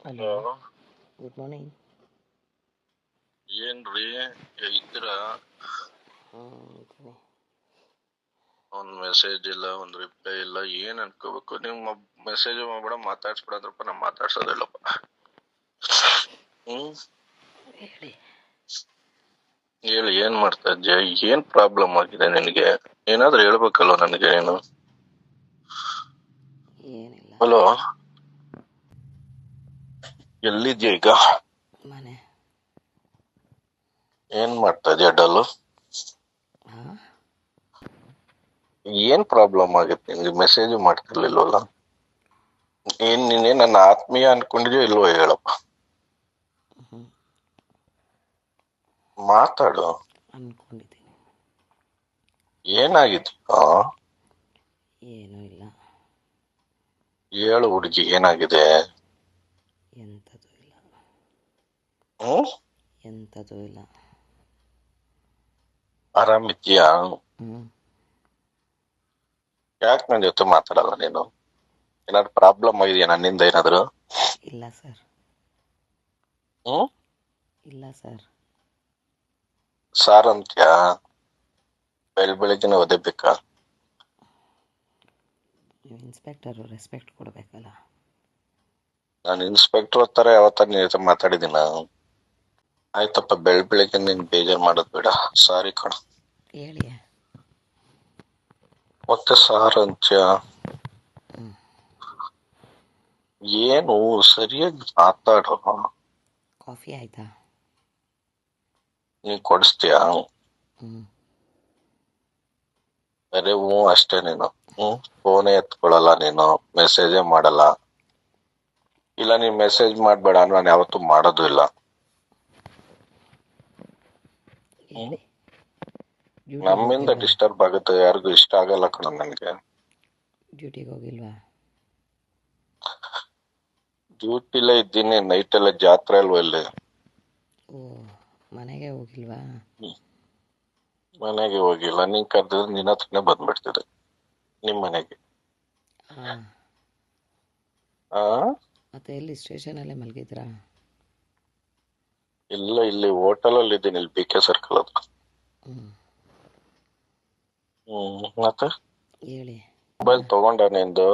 Hello, good morning. ಏನ್ರಿ ಇದ್ರ ಇದ್ದೀನಿ. ಒಂದ್ ಮೆಸೇಜ್ ಇಲ್ಲ, ಒಂದ್ ರಿಪ್ಲೈ ಇಲ್ಲ. ಏನ್ ಅನ್ಕೋಬೇಕು? ನೀವು ಮೆಸೇಜ್ ಮಾಡ್ಬೇಡ, ಮಾತಾಡ್ಸ್ಬಿಡಂದ್ರಪ್ಪ. ನಾ ಮಾತಾಡ್ಸೋದಿಲ್ಲಪ್ಪ. ಹೇಳಿ. ಹೇಳಿ, ಏನ್ ಮಾಡ್ತಾ ಇದ್ಯಾ? ಏನ್ ಪ್ರಾಬ್ಲಮ್ ಆಗಿದೆ ನಿನಗೆ? ಏನಾದ್ರೂ ಹೇಳ್ಬೇಕಲ್ವ ನನಗೆ ನೀನು? ಏನಿಲ್ಲ. ಹಲೋ, ಎಲ್ಲಿದ್ಯಾ ಈಗ? ಮನೆ. ಏನ್ ಮಾಡ್ತಾ ಇದ್ಯಾ ಡಲ್ಲು? ಹಾ, ಏನ್ ಪ್ರಾಬ್ಲಮ್ ಆಗಿತ್ತು ನಿನ್ಗೆ? ಮೆಸೇಜ್ ಮಾಡ್ತಿರ್ಲಿಲ್ವಲ್ಲ? ನೀನೇ ನನ್ನ ಆತ್ಮೀಯ ಅನ್ಕೊಂಡಿದ್ಯೋ ಇಲ್ವೋ ಹೇಳಪ್ಪ. ಮಾತಾಡು. ಅನ್ಕೊಂಡಿದ್ದೀನಿ. ಏನಾಗಿತ್ತು? ಏನೂ ಇಲ್ಲ. ಹೇಳು ಹುಡುಗಿ, ಏನಾಗಿದೆ? ಎಂಥದ್ದು ಇಲ್ಲ. ಹ್ಮ್, ಎಂಥದ್ದು ಇಲ್ಲ. ಆರಾಮಿದ್ಯಾ? ಹ್ಮ್. ಯಾಕೆ ನನ್ನ ಜೊತೆ ಮಾತಾಡಲ್ಲ ನೀನು? ಏನಾದ್ರು ಪ್ರಾಬ್ಲಮ್ ಆಗಿದೆಯಾ ನನ್ನಿಂದ ಏನಾದ್ರು? ಇಲ್ಲ ಸರ್. ಹ್ಮ್, ಇಲ್ಲ ಸರ್. ಸಾರ್ ಅಂತ್ಯಾ? ಬೆಳಿಗ್ಗೆನೆ ಓದಬೇಕಾ? ನೀವು ಇನ್ಸ್ಪೆಕ್ಟರು, ರೆಸ್ಪೆಕ್ಟ್ ಕೊಡಬೇಕಲ್ಲ. ನಾನು ಇನ್ಸ್ಪೆಕ್ಟರ್ ಹತ್ತರ ಯಾವತ್ತ ನಿನ್ ಜೊತೆ ಮಾತಾಡಿದ್ದೀನ? ಆಯ್ತಪ್ಪ, ಬೆಳಿಗ್ಗೆ ನೀನ್ ಬೇಜಾರ್ ಮಾಡೋದ್ ಬೇಡ. ಸಾರಿ ಕಣ. ಹೇಳಿ. ಮತ್ತೆ ಸಾರ್ ಅಂತ್ಯ? ಏನು ಸರಿಯಾಗಿ ಮಾತಾಡೋ. ಕಾಫಿ ಆಯ್ತಾ? ನೀನ್ ಕೊಡಿಸ್ತೀಯಾ? ಹ್ಞೂ. ಅರೆ ಹ್ಞೂ ಅಷ್ಟೇ ನೀನು. ಫೋನೇ ಎತ್ಕೊಳಲ್ಲ ನೀನು, ಮೆಸೇಜೇ ಮಾಡಲ್ಲ. ಇಲ್ಲ, ನೀನ್ ಮೆಸೇಜ್ ಮಾಡ್ಬೇಡ, ನಾನು ಯಾವತ್ತೂ ಮಾಡೋದು ಇಲ್ಲ. ಹೇಳಿ. ಡ್ಯೂಟಿಗೆ ನಮ್ಮಿಂದ ಹೋಗಿಲ್ವಾ? ಡಿಸ್ಟರ್ಬ್ ಆಗುತ್ತೆ, ಯಾರಿಗೂ ಇಷ್ಟ ಆಗಲ್ಲ ಕಣ ನನ್ಗೆ. ಡ್ಯೂಟಿಗೆ ಹೋಗಿಲ್ವಾ? ಡ್ಯೂಟಿಲೇ ಇದ್ದೀನಿ. ನೈಟ್ ಎಲ್ಲ ಜಾತ್ರೆ ಅಲ್ವಾ ಇಲ್ಲಿ? ಓ, ಮನೆಗೆ ಹೋಗಿಲ್ವಾ? ಮನೆಗೆ ಹೋಗಿಲ್ಲ. ನೀನ್ ಕರೆದಿದ್ರೆ ನಿನ್ನ ಹತ್ರನೇ ಬಂದ್ಬಿಡ್ತಿದೆ, ನಿಮ್ ಮನೆಗೆ. ಹಾಂ. ಆ ಮತ್ತೆ ಎಲ್ಲಿ ಸ್ಟೇಷನಲ್ಲೇ ಮಲಗಿದ್ರಾ? ಇಲ್ಲ, ಇಲ್ಲಿ ಹೋಟೆಲ್ ಅಲ್ಲಿ ಇದ್ದೀನಿ, ಇಲ್ಲಿ BK ಸರ್ಕಲ್ ಹತ್ರ. ಮತ್ತೆ ಹೇಳಿ. ಮೊಬೈಲ್ ತಗೊಂಡ ನಿಂದು?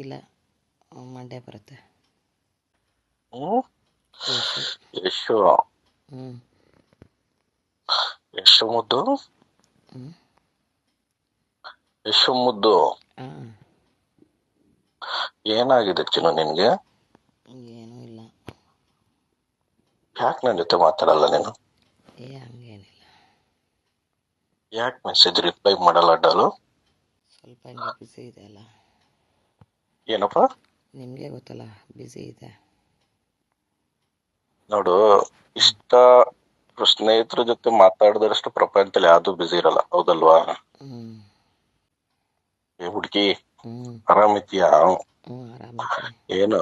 ಇಲ್ಲ, ಮಂಡೇ ಬರುತ್ತೆ. ಯಶು. ಹ್ಞೂ. ಯಶು ಮುದ್ದು. ಯಶು ಮುದ್ದು, ಹಾಂ. ಏನಾಗಿದೆ ಚಿನ್ನು ನಿನ್ಗೆ? ಏನೂ ಇಲ್ಲ. ಯಾಕೆ ನನ್ನ ಜೊತೆ ಮಾತಾಡಲ್ಲ ನೀನು? ಹಂಗೇನಿಲ್ಲ. ಯಾಕೆ ಮೆಸೇಜ್ ರಿಪ್ಲೈ ಮಾಡಲ್ಲ ಡಾಲು? ಸ್ವಲ್ಪ ಹಂಗೆ ಬ್ಯುಸಿ ಇದೆ ಅಲ್ಲ. ಏನಪ್ಪ? ನಿಮಗೆ ಗೊತ್ತಲ್ಲ, ಬ್ಯುಸಿ ಇದೆ. ನೋಡು, ಇಷ್ಟ ಸ್ನೇಹಿತರ ಜೊತೆ ಮಾತಾಡಿದಷ್ಟು ಪ್ರಪಂಚದಲ್ಲಿ ಯಾವ್ದು ಬಿಸಿ ಇರಲ್ಲ, ಹೌದಲ್ವಾ? ಏ ಹುಡುಗಿ, ಆರಾಮಿದ್ಯಾ? ಆರಾಮಿದ್ದೀನಿ. ಏನು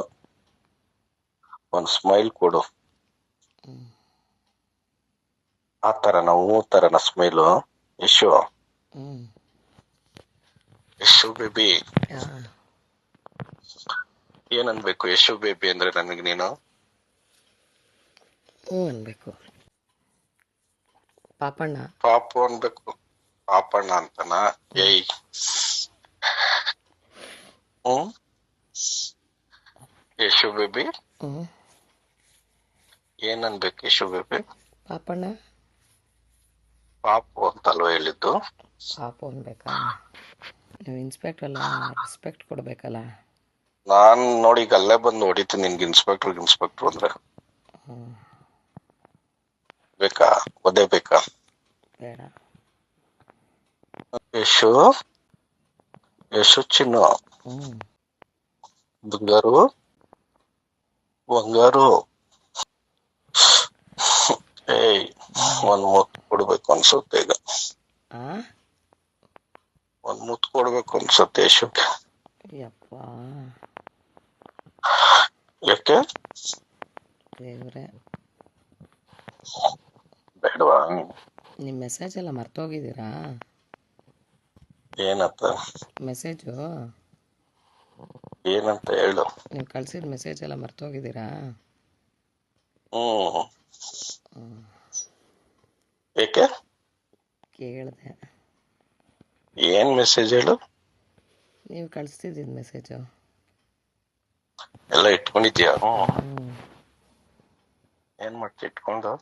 ಒಂದ್ ಸ್ಮೈಲ್ ಕೊಡು. ಆ ತರನ ಸ್ಮೈಲು. ಯಶು, ಯಶು ಬೇಬಿ. ಏನನ್ಬೇಕು ಯಶು ಬೇಬಿ ಅಂದ್ರೆ ನನಗೆ ನೀನು? ಅನ್ಬೇಕು. ಪಾಪಣ್ಣ. ಪಾಪು ಅನ್ಬೇಕು. ಪಾಪಣ್ಣ ಅಂತನ? ಏಯ್. ಯಶು ಬೇಬಿ, ಏನನ್ಬೇಕು ಯಶು ಬೇಬಿ? ಪಾಪಣ್ಣ. ಪಾಪು ಅಂತಲ್ವ ಹೇಳಿದ್ದು? ಪಾಪು ಅನ್ಬೇಕಾ? ನೀವು ಇನ್ಸ್ಪೆಕ್ಟರ್ ಅಲ್ಲ, ರೆಸ್ಪೆಕ್ಟ್ ಕೊಡಬೇಕಲ್ಲ. ನಾನ್ ನೋಡಿ ಈಗ ಅಲ್ಲೇ ಬಂದು ಹೊಡಿತೀನಿ ನಿನ್ಗೆ, ಇನ್ಸ್ಪೆಕ್ಟರ್ ಅಂದ್ರೆ. ಬೇಕಾ? ಒದೇ ಬೇಕಾ? ಬೇಡ. ಯಶು, ಯಶು ಚಿನ್ನು, ಬಂಗಾರು, ಬಂಗಾರು. ಏಯ್, ಒಂದ್ ಮುತ್ತು ಕೊಡ್ಬೇಕು ಅನ್ಸುತ್ತೆ ಈಗ. ಒಂದ್ ಮುತ್ತು ಕೊಡ್ಬೇಕು ಅನ್ಸುತ್ತೆ ಯಶುಗೆ. ಯಪ್ಪ, ಯಾಕೆ? ದೇವ್ರೆ. ಬೇಡವಾ? ನಿಮ್ಮ ಮೆಸೇಜ್ ಎಲ್ಲ ಮರ್ತೋಗಿದ್ದೀರಾ? ಏನತ್ತ? ಮೆಸೇಜು ಏನಂತ ಹೇಳು. ನೀವು ಕಳ್ಸಿದ ಮೆಸೇಜ್ ಎಲ್ಲ ಮರ್ತೋಗಿದ್ದೀರಾ? ಹ್ಮ್ ಏಕೆ? ಕೇಳಿದೆ. ಏನ್ ಮೆಸೇಜ್ ಹೇಳು? ನೀವು ಕಳಿಸ್ತಿದ್ದಿದ್ದು ಮೆಸೇಜು ಎಲ್ಲ ಇಟ್ಕೊಂಡಿದ್ಯಾ? ಹ್ಞೂ. ಏನ್ ಮಾಡ್ತಿ ಇಟ್ಕೊಂಡು?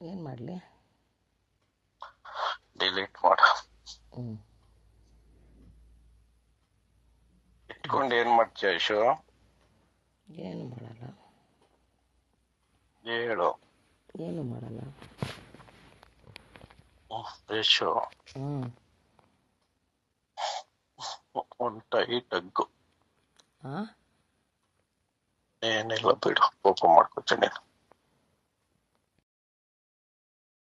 ಏನು ಮಾಡಲಿ? ಡಿಲೀಟ್ ಮಾಡ. ಹ್ಞೂ. ಇಟ್ಕೊಂಡು ಏನ್ ಮಾಡ್ತೀಯ ಯಶು? ಏನು ಮಾಡಲ್ಲ. ಹೇಳು. ಏನು ಮಾಡಲ್ಲ. ಯಶು ಹ್ಞೂ. ಒಂದು ಟೈಟ್ ಹಗ್ಗು. ಹಾಂ. ಏನಿಲ್ಲ ಬಿಡು, ಕೋಪ ಮಾಡ್ಕೊತೀನಿ.